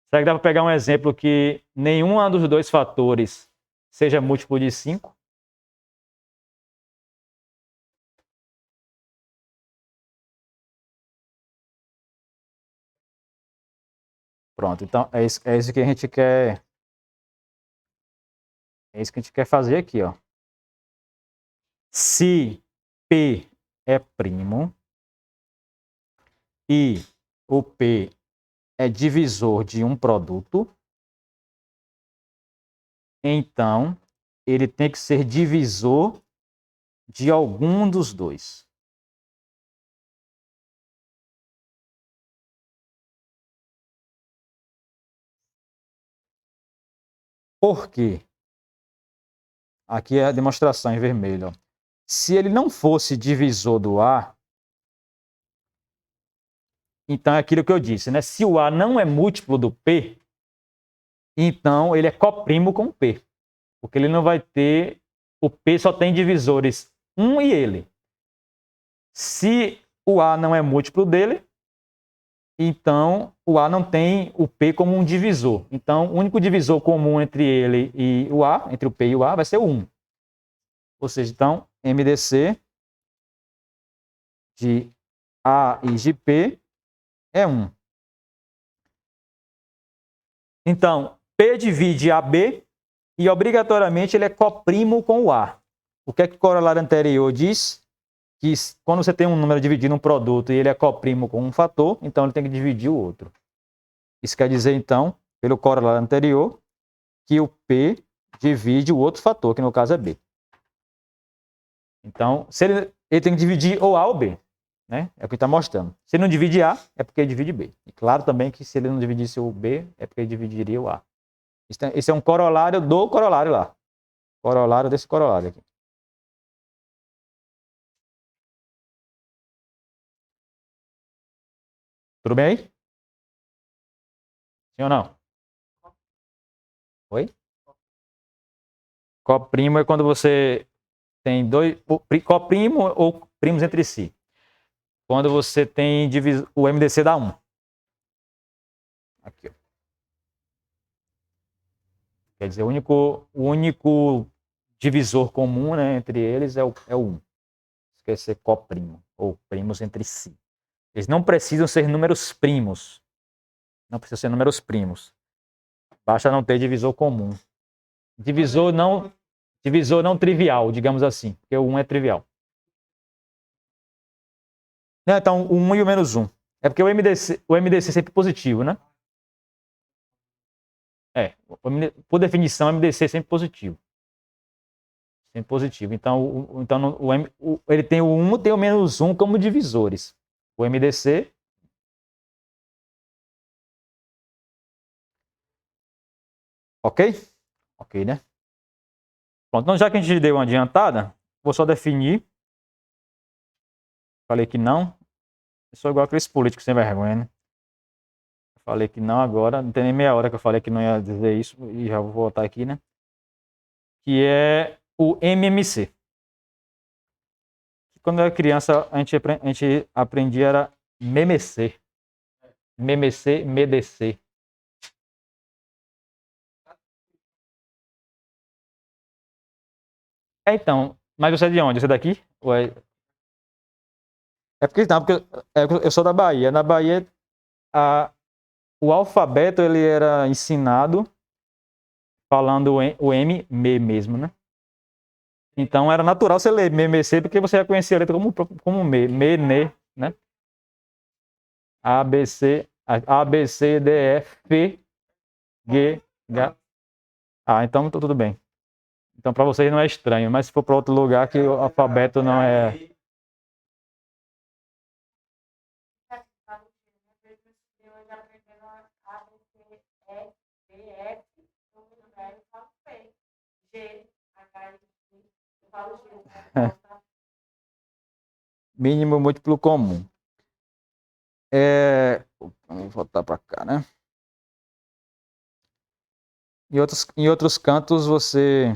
Será que dá para pegar um exemplo que nenhum dos dois fatores seja múltiplo de 5? Pronto, então é isso que a gente quer. É isso que a gente quer fazer aqui, ó. Se P é primo e o P é divisor de um produto, então ele tem que ser divisor de algum dos dois. Por quê? Aqui é a demonstração em vermelho. Ó. Se ele não fosse divisor do A, então é aquilo que eu disse, né? Se o A não é múltiplo do P, então ele é coprimo com o P. Porque ele não vai ter... O P só tem divisores 1 e ele. Se o A não é múltiplo dele, então o A não tem o P como um divisor. Então o único divisor comum entre ele e o A, entre o P e o A, vai ser o 1. Ou seja, então MDC de A e de P é 1. Então, P divide AB e obrigatoriamente ele é coprimo com o A. O que é que o corolário anterior diz? Que quando você tem um número dividindo um produto e ele é coprimo com um fator, então ele tem que dividir o outro. Isso quer dizer, então, pelo corolário anterior, que o P divide o outro fator, que no caso é B. Então, se ele tem que dividir ou A ou B. Né? É o que está mostrando. Se ele não divide A, é porque ele divide B. E claro também que se ele não dividisse o B, é porque ele dividiria o A. Esse é um corolário do corolário lá. Corolário desse corolário aqui. Tudo bem aí? Sim ou não? Oi? Coprimo é quando você tem dois... Coprimo ou primos entre si. Quando você tem o MDC dá 1. Aqui, ó. Quer dizer, o único divisor comum, né, entre eles é o 1. Isso quer ser coprimo, ou primos entre si. Eles não precisam ser números primos. Não precisam ser números primos. Basta não ter divisor comum. Divisor não trivial, digamos assim, porque o 1 é trivial. Não, então, o 1 e o menos 1. É porque o MDC é sempre positivo, né? Por definição, o MDC é sempre positivo. Sempre positivo. Então, ele tem o 1 e tem o menos 1 como divisores. O MDC... Ok? Ok, né? Pronto, então já que a gente deu uma adiantada, vou só definir. Falei que não. Eu sou igual aqueles políticos sem vergonha, né? Falei que não agora, não tem nem meia hora que eu falei que não ia dizer isso e já vou voltar aqui, né? Que é o MMC. Quando eu era criança, a gente aprendia era MEMC. MEMC, MEDC. Então, mas você é de onde? Você é daqui? É porque não, porque eu sou da Bahia. Na Bahia, o alfabeto ele era ensinado falando o M, me mesmo, né? Então era natural você ler MEMC porque você já conhecia a letra como me, ne, né? A, B, C, D, E, F, G, H. Ah, então tudo bem. Então para vocês não é estranho, mas se for para outro lugar que o alfabeto não é... Mínimo múltiplo comum. Vamos voltar para cá, né? Em outros cantos você...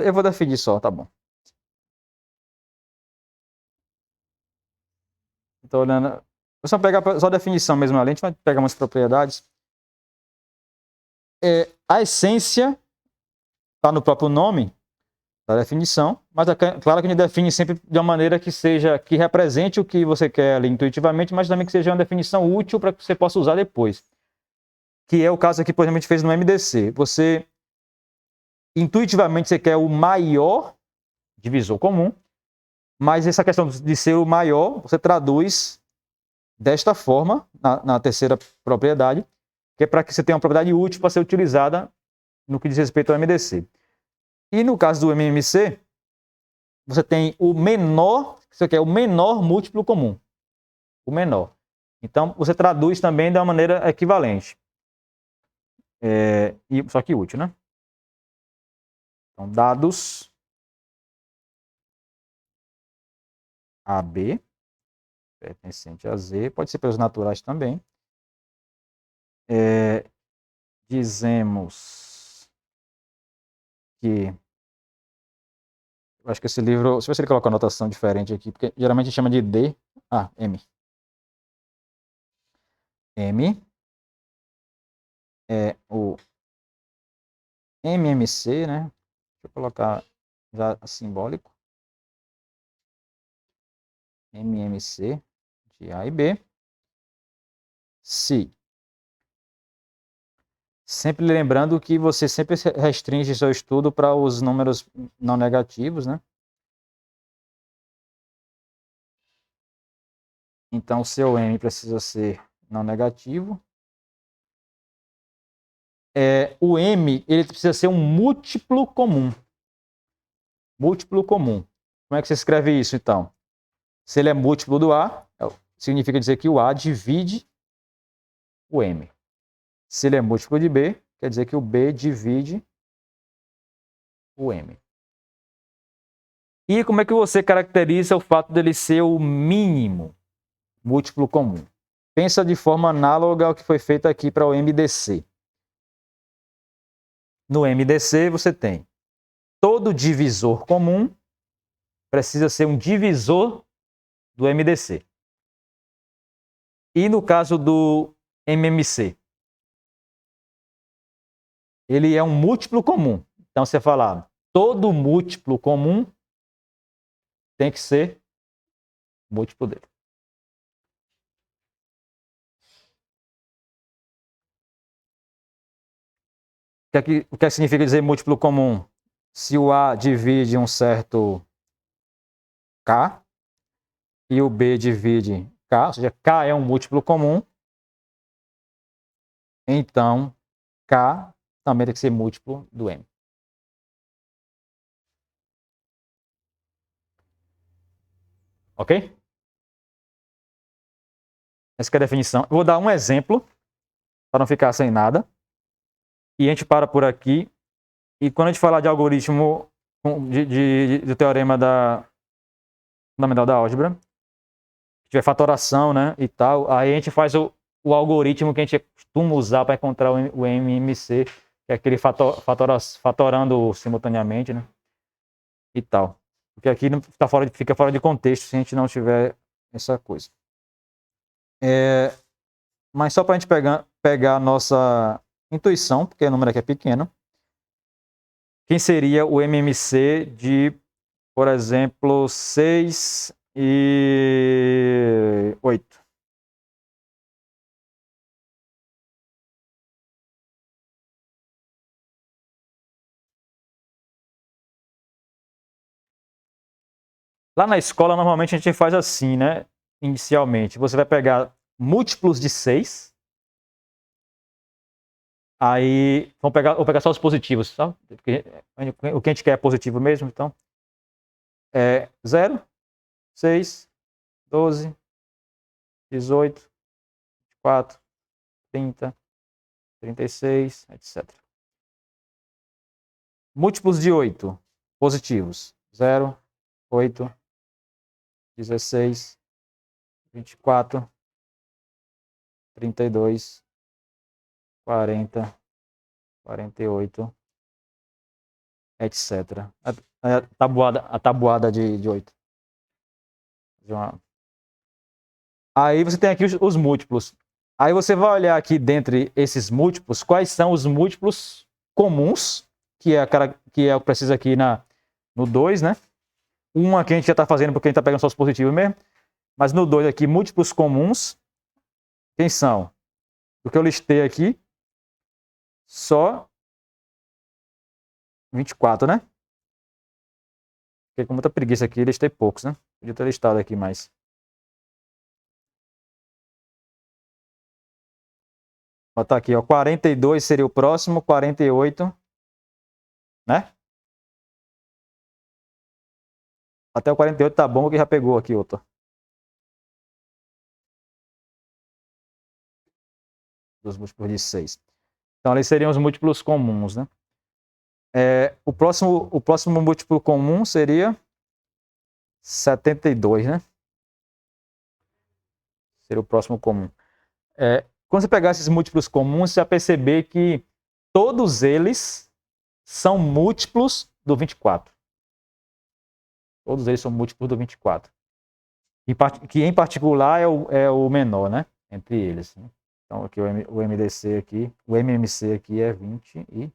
eu vou definir só, tá bom. Estou olhando... Vou só pegar só a definição mesmo ali, a gente vai pegar umas propriedades. A essência está no próprio nome, da definição, mas claro que a gente define sempre de uma maneira que represente o que você quer ali intuitivamente, mas também que seja uma definição útil para que você possa usar depois. Que é o caso aqui, por exemplo, a gente fez no MDC. Você, intuitivamente, você quer o maior divisor comum, mas essa questão de ser o maior, você traduz desta forma, na terceira propriedade, que é para que você tenha uma propriedade útil para ser utilizada no que diz respeito ao MDC. E no caso do MMC, você tem o menor, você quer o menor múltiplo comum. O menor. Então, você traduz também de uma maneira equivalente. Só que útil, né? Então, dados AB, pertencente a Z, pode ser pelos naturais também. Dizemos que... Eu acho que esse livro... Deixa eu ver se ele coloca uma notação diferente aqui, porque geralmente chama de D. M. M é o MMC, né? Deixa eu colocar já simbólico. MMC de A e B. Se. Sempre lembrando que você sempre restringe seu estudo para os números não negativos, né? Então, o seu M precisa ser não negativo. O M, ele precisa ser um múltiplo comum. Múltiplo comum. Como é que você escreve isso, então? Se ele é múltiplo do A, significa dizer que o A divide o M. Se ele é múltiplo de B, quer dizer que o B divide o M. E como é que você caracteriza o fato dele ser o mínimo múltiplo comum? Pensa de forma análoga ao que foi feito aqui para o MDC. No MDC você tem todo divisor comum precisa ser um divisor do MDC. E no caso do MMC, ele é um múltiplo comum. Então você fala, todo múltiplo comum tem que ser múltiplo dele. O que significa dizer múltiplo comum? Se o A divide um certo K e o B divide K, ou seja, K é um múltiplo comum, então K também tem que ser múltiplo do M. Ok? Essa é a definição. Eu vou dar um exemplo, para não ficar sem nada. E a gente para por aqui. E quando a gente falar de algoritmo do teorema fundamental da álgebra, tiver fatoração, né, e tal, aí a gente faz o algoritmo que a gente costuma usar para encontrar o MMC, que é aquele fatorando simultaneamente, né, e tal. Porque aqui fica fora de contexto se a gente não tiver essa coisa. Mas só para a gente pegar a nossa intuição, porque o número aqui é pequeno, quem seria o MMC de, por exemplo, 6 e 8? Lá na escola, normalmente a gente faz assim, né? Inicialmente, você vai pegar múltiplos de 6. Aí, vou pegar só os positivos, sabe? Porque o que a gente quer é positivo mesmo, então. 0, 6, 12, 18, 24, 30, 36, etc. Múltiplos de 8 positivos. 0, 8, 16, 24, 32, 40, 48, etc. A tabuada de 8. Aí você tem aqui os múltiplos. Aí você vai olhar aqui dentre esses múltiplos, quais são os múltiplos comuns, que é o que precisa aqui no 2, né? Um aqui a gente já está fazendo porque a gente está pegando só os positivos mesmo. Mas no 2 aqui, múltiplos comuns. Quem são? Do que eu listei aqui, só 24, né? Fiquei com muita preguiça aqui, listei poucos, né? Podia ter listado aqui mais. Vou botar aqui, ó. 42 seria o próximo, 48, né? Até o 48 tá bom, porque já pegou aqui outro. Dos múltiplos de 6. Então, ali seriam os múltiplos comuns, né? O próximo múltiplo comum seria 72, né? Seria o próximo comum. Quando você pegar esses múltiplos comuns, você vai perceber que todos eles são múltiplos do 24. Todos eles são múltiplos do 24. Que em particular é o menor, né? Entre eles. Né? Então aqui o MDC aqui, o MMC aqui é 24.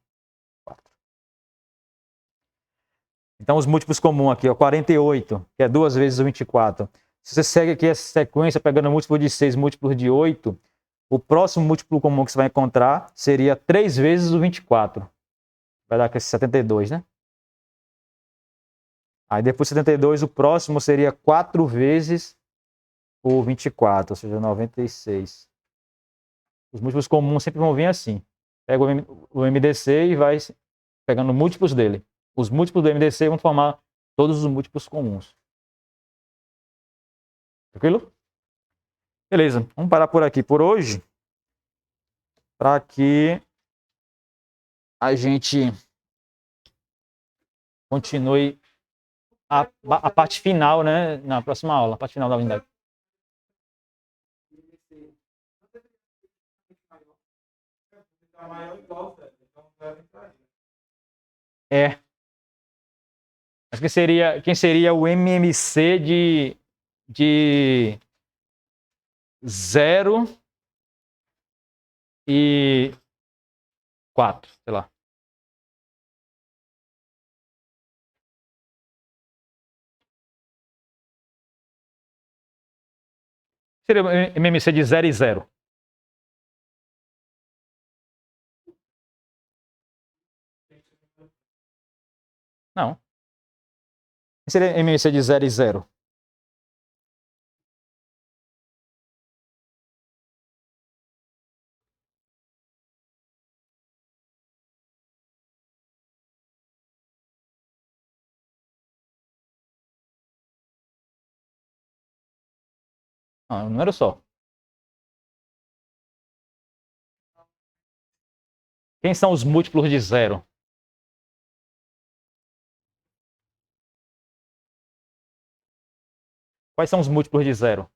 Então os múltiplos comuns aqui, ó, 48, que é 2 vezes o 24. Se você segue aqui essa sequência, pegando múltiplo de 6, múltiplo de 8, o próximo múltiplo comum que você vai encontrar seria 3 vezes o 24. Vai dar aqui 72, né? Aí depois de 72, o próximo seria 4 vezes o 24, ou seja, 96. Os múltiplos comuns sempre vão vir assim. Pega o MDC e vai pegando múltiplos dele. Os múltiplos do MDC vão formar todos os múltiplos comuns. Tranquilo? Beleza, vamos parar por aqui por hoje. Para que a gente continue a parte final, né? Na próxima aula, a parte final da unidade. Acho que seria, quem seria o MMC de 0 e 4, sei lá. Seria o MMC de 0 e 0. Não. Seria MMC de 0 e 0. Não, é um número só. Quem são os múltiplos de 0? Quais são os múltiplos de 0?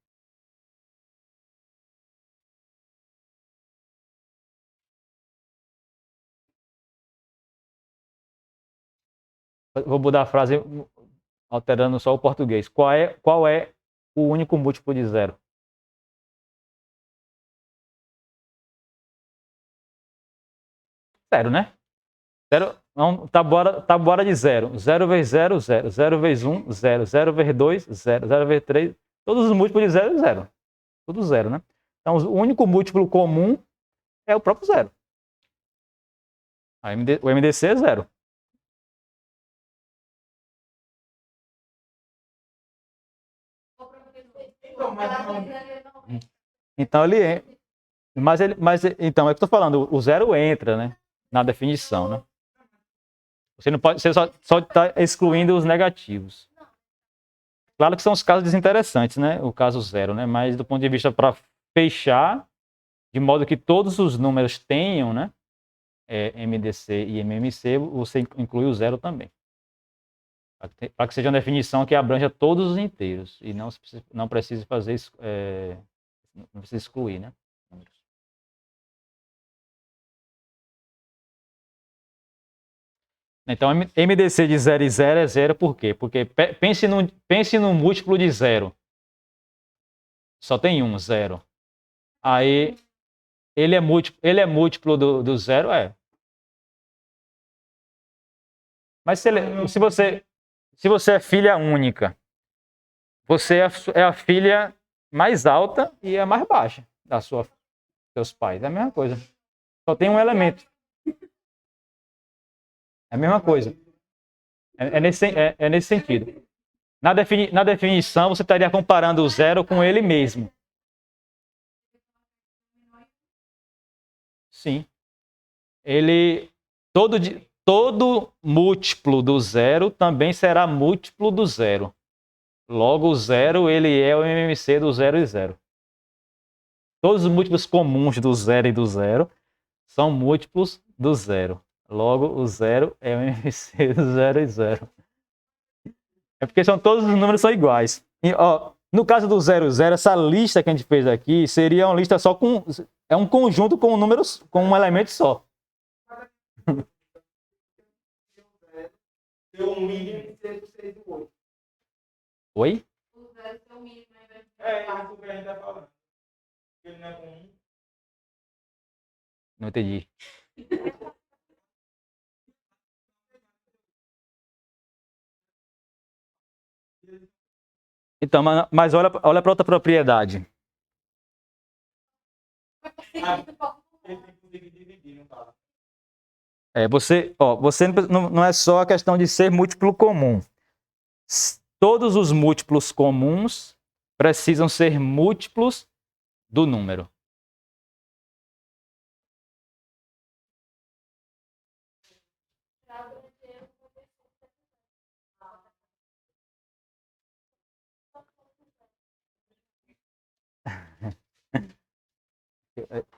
Vou mudar a frase alterando só o português. Qual é o único múltiplo de 0? 0, né? 0, não, tá bora de 0. 0 vezes 0, 0. 0 vezes 1, 0. 0 vezes 2, 0. 0 vezes 3. Todos os múltiplos de 0 é 0. Tudo 0, né? Então, o único múltiplo comum é o próprio 0. O MDC é 0. Então ele é. Então, é o que eu estou falando, o 0 entra, né? Na definição, né? Você não pode, você só está excluindo os negativos. Claro que são os casos desinteressantes, né? O caso 0, né? Mas do ponto de vista para fechar, de modo que todos os números tenham, né? MDC e MMC, você inclui o 0 também. Para que seja uma definição que abranja todos os inteiros e não precise fazer não precisa excluir, né? Então, MDC de 0 e 0 é 0 por quê? Porque pense num múltiplo de 0. Só tem um, 0. Aí, ele é múltiplo do 0? É. Mas se você... Se você é filha única, você é a filha mais alta e a mais baixa da seus pais. É a mesma coisa. Só tem um elemento. É a mesma coisa. É nesse sentido. Na definição, você estaria comparando o zero com ele mesmo. Sim. Ele. Todo múltiplo do zero também será múltiplo do zero. Logo, o zero ele é o MMC do zero e zero. Todos os múltiplos comuns do zero e do zero são múltiplos do zero. Logo, o zero é o MMC do zero e zero. É porque todos os números são iguais. E, ó, no caso do zero zero, essa lista que a gente fez aqui seria uma lista só com... É um conjunto com números, com um elemento só. Oi? Não entendi. Então, mas olha para outra propriedade. Você não é só a questão de ser múltiplo comum. Todos os múltiplos comuns precisam ser múltiplos do número.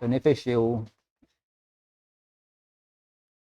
Eu nem fechei o